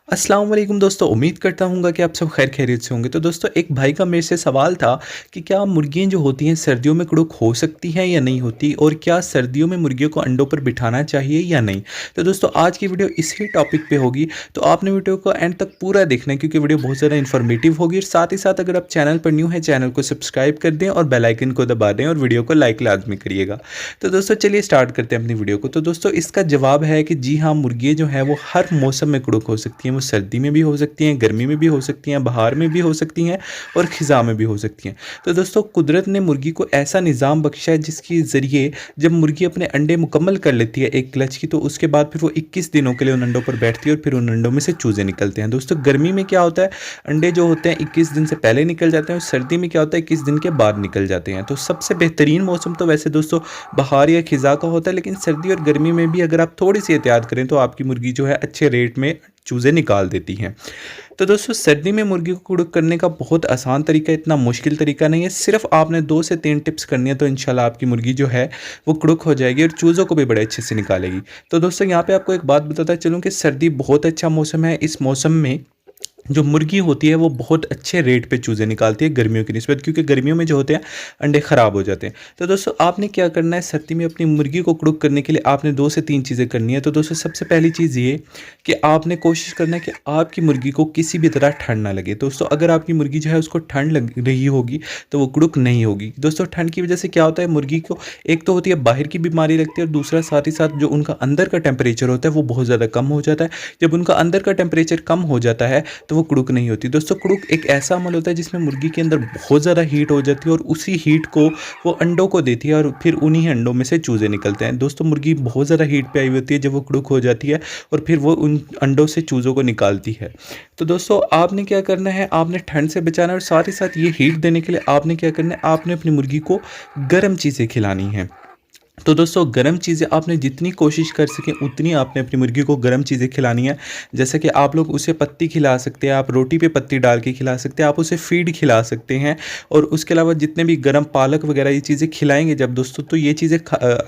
अस्सलाम वालेकुम दोस्तों, उम्मीद करता हूँगा कि आप सब खैर खैरियत से होंगे। तो दोस्तों एक भाई का मेरे से सवाल था कि क्या मुर्गियाँ जो होती हैं सर्दियों में कुड़ुक हो सकती हैं या नहीं होती, और क्या सर्दियों में मुर्गियों को अंडों पर बिठाना चाहिए या नहीं। तो दोस्तों आज की वीडियो इसी टॉपिक पे होगी, तो आपने वीडियो को एंड तक पूरा देखना है क्योंकि वीडियो बहुत ज़्यादा इन्फॉर्मेटिव होगी। और साथ ही साथ अगर आप चैनल पर न्यू है, चैनल को सब्सक्राइब कर दें और बेल आइकन को दबा दें और वीडियो को लाइक लाजमी करिएगा। तो दोस्तों चलिए स्टार्ट करते हैं अपनी वीडियो को। तो दोस्तों इसका जवाब है कि जी हाँ, मुर्गियाँ जो हैं वो हर मौसम में कुड़ुक हो सकती हैं। वो सर्दी में भी हो सकती हैं, गर्मी में भी हो सकती हैं, बहार में भी हो सकती हैं और ख़िज़ां में भी हो सकती हैं। तो दोस्तों कुदरत ने मुर्गी को ऐसा निज़ाम बख्शा है जिसके ज़रिए जब मुर्गी अपने अंडे मुकम्मल कर लेती है एक क्लच की, तो उसके बाद फिर वो 21 दिनों के लिए उन अंडों पर बैठती है और फिर उन अंडों में से चूज़े निकलते हैं। दोस्तों गर्मी में क्या होता है, अंडे जो होते हैं 21 दिन से पहले निकल जाते हैं और सर्दी में क्या होता है 21 दिन के बाद निकल जाते हैं। तो सबसे बेहतरीन मौसम तो वैसे दोस्तों बहार या ख़िज़ां का होता है, लेकिन सर्दी और गर्मी में भी अगर आप थोड़ी सी एहतियात करें तो आपकी मुर्गी जो है अच्छे रेट में चूज़े निकाल देती हैं। तो दोस्तों सर्दी में मुर्गी को कुड़ुक करने का बहुत आसान तरीका है, इतना मुश्किल तरीका नहीं है। सिर्फ आपने 2 से 3 टिप्स करनी है तो इंशाल्लाह आपकी मुर्गी जो है वो कुड़ुक हो जाएगी और चूज़ों को भी बड़े अच्छे से निकालेगी। तो दोस्तों यहाँ पे आपको एक बात बताता चलूँ कि सर्दी बहुत अच्छा मौसम है। इस मौसम में जो मुर्गी होती है वो बहुत अच्छे रेट पे चूज़े निकालती है गर्मियों की निस्बत, क्योंकि गर्मियों में जो होते हैं अंडे ख़राब हो जाते हैं। तो दोस्तों आपने क्या करना है, सर्दी में अपनी मुर्गी को कुड़ुक करने के लिए आपने 2 से 3 चीज़ें करनी है। तो दोस्तों सबसे पहली चीज़ ये कि आपने कोशिश करना है कि आपकी मुर्गी को किसी भी तरह ठंड ना लगे। दोस्तों अगर आपकी मुर्गी जो है उसको ठंड लग रही होगी तो वो कुड़ुक नहीं होगी। दोस्तों ठंड की वजह से क्या होता है, मुर्गी को एक तो होती है बाहर की बीमारी लगती है और दूसरा साथ ही साथ जो उनका अंदर का टेम्परेचर होता है वो बहुत ज़्यादा कम हो जाता है। जब उनका अंदर का टेम्परेचर कम हो जाता है तो वो कुड़ुक नहीं होती। दोस्तों कुड़ुक एक ऐसा अमल होता है जिसमें मुर्गी के अंदर बहुत ज़्यादा हीट हो जाती है और उसी हीट को वो अंडों को देती है और फिर उन्हीं अंडों में से चूज़े निकलते हैं। दोस्तों मुर्गी बहुत ज़्यादा हीट पे आई होती है जब वो कुड़ुक हो जाती है और फिर वो उन अंडों से चूज़ों को निकालती है। तो दोस्तों आपने क्या करना है, आपने ठंड से बचाना है और साथ ही साथ ये हीट देने के लिए आपने क्या करना है, आपने अपनी मुर्गी को गर्म चीज़ें खिलानी हैं। तो दोस्तों गर्म चीज़ें आपने जितनी कोशिश कर सकें उतनी आपने अपनी मुर्गी को गर्म चीज़ें खिलानी है। जैसे कि आप लोग उसे पत्ती खिला सकते हैं, आप रोटी पे पत्ती डाल के खिला सकते हैं, आप उसे फीड खिला सकते हैं। और उसके अलावा जितने भी गर्म पालक वगैरह ये चीज़ें खिलाएंगे जब दोस्तों, तो ये चीज़ें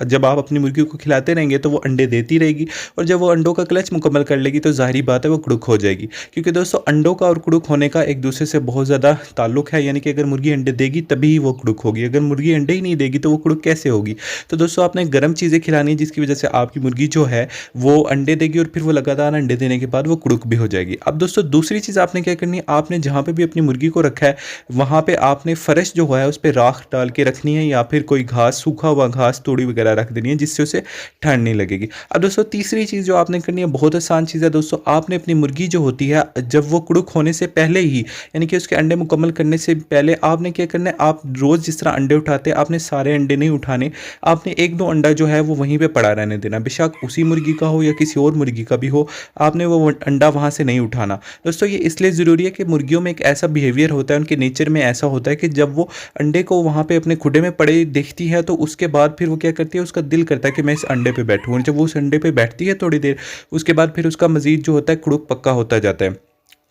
जब आप अपनी मुर्गी को खिलाते रहेंगे तो वो अंडे देती रहेगी और जब वो अंडों का क्लच मुकम्मल कर लेगी तो ज़ाहिर बात है वो कुड़ुक हो जाएगी। क्योंकि दोस्तों अंडों का और कुड़ुक होने का एक दूसरे से बहुत ज़्यादा ताल्लुक है, यानी कि अगर मुर्गी अंडे देगी तभी वो कुड़ुक होगी, अगर मुर्गी अंडे ही नहीं देगी तो वो कुड़ुक कैसे होगी। तो दोस्तों आपने गर्म चीज़ें खिलानी है जिसकी वजह से आपकी मुर्गी जो है वो अंडे देगी और फिर वो लगातार अंडे देने के बाद वो कुड़ुक भी हो जाएगी। अब दोस्तों दूसरी चीज़ आपने क्या करनी है, आपने जहाँ पे भी अपनी मुर्गी को रखा है वहाँ पे आपने फर्श जो है उस पर राख डाल के रखनी है या फिर कोई घास, सूखा हुआ घास तोड़ी वगैरह रख देनी है जिससे उसे ठंड नहीं लगेगी। अब दोस्तों तीसरी चीज़ जो आपने करनी है बहुत आसान चीज़ है दोस्तों, आपने अपनी मुर्गी जो होती है जब वो कुड़ुक होने से पहले ही, यानी कि उसके अंडे मुकम्मल करने से पहले आपने क्या करना है, आप रोज़ जिस तरह अंडे उठाते हैं आपने सारे अंडे नहीं उठाने, आपने 1-2 अंडा जो है वो वहीं पे पड़ा रहने देना। बेशक उसी मुर्गी का हो या किसी और मुर्गी का भी हो, आपने वो अंडा वहाँ से नहीं उठाना। दोस्तों ये इसलिए ज़रूरी है कि मुर्गियों में एक ऐसा बिहेवियर होता है, उनके नेचर में ऐसा होता है कि जब वो अंडे को वहाँ पे अपने खुडे में पड़े देखती है तो उसके बाद फिर वो क्या करती है, उसका दिल करता है कि मैं इस अंडे पे बैठूँ, और जब वो उस अंडे पे बैठती है थोड़ी देर उसके बाद फिर उसका मज़ीद जो होता है कुड़ुक पक्का होता जाता है।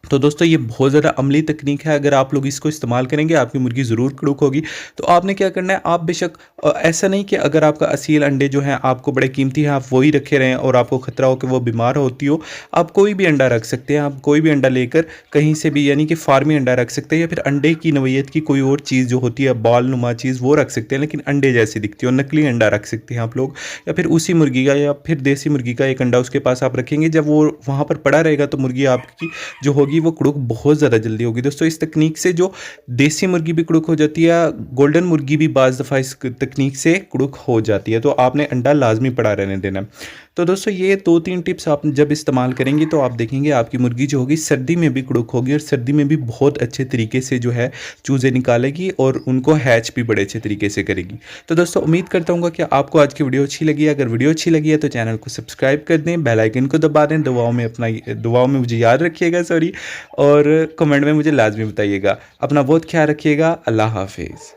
तो दोस्तों ये बहुत ज़्यादा अमली तकनीक है, अगर आप लोग इसको इस्तेमाल करेंगे आपकी मुर्गी ज़रूर कुड़ुक होगी। तो आपने क्या करना है, आप बेशक ऐसा नहीं कि अगर आपका असील अंडे जो हैं आपको बड़े कीमती हैं आप वही रखे रहें और आपको ख़तरा हो कि वो बीमार होती हो, आप कोई भी अंडा रख सकते हैं। आप कोई भी अंडा लेकर कहीं से भी, यानी कि फार्मी अंडा रख सकते हैं या फिर अंडे की नौइयत की कोई और चीज़ जो होती है बाल नुमा चीज़ वो रख सकते हैं, लेकिन अंडे जैसी दिखती हो नकली अंडा रख सकते हैं आप लोग, या फिर उसी मुर्गी का या फिर देसी मुर्गी का एक अंडा उसके पास आप रखेंगे। जब वो वहाँ पर पड़ा रहेगा तो मुर्गी आपकी जो होगी वो कुड़ुक बहुत ज़्यादा जल्दी होगी। दोस्तों इस तकनीक से जो देसी मुर्गी भी कुड़ुक हो जाती है, गोल्डन मुर्गी भी बाज़ दफ़ा इस तकनीक से कुड़ुक हो जाती है, तो आपने अंडा लाजमी पड़ा रहने देना। तो दोस्तों ये 2-3 टिप्स आप जब इस्तेमाल करेंगे तो आप देखेंगे आपकी मुर्गी जो होगी सर्दी में भी कुड़ुक होगी और सर्दी में भी बहुत अच्छे तरीके से जो है चूज़े निकालेगी और उनको हैच भी बड़े अच्छे तरीके से करेगी। तो दोस्तों उम्मीद करता हूँ कि आपको आज की वीडियो अच्छी लगी है। अगर वीडियो अच्छी लगी है तो चैनल को सब्सक्राइब कर दें, बेल आइकन को दबा दें, दुआओं में मुझे याद रखिएगा और कमेंट में मुझे लाजमी बताइएगा। अपना बहुत ख्याल रखिएगा। अल्लाह हाफिज़।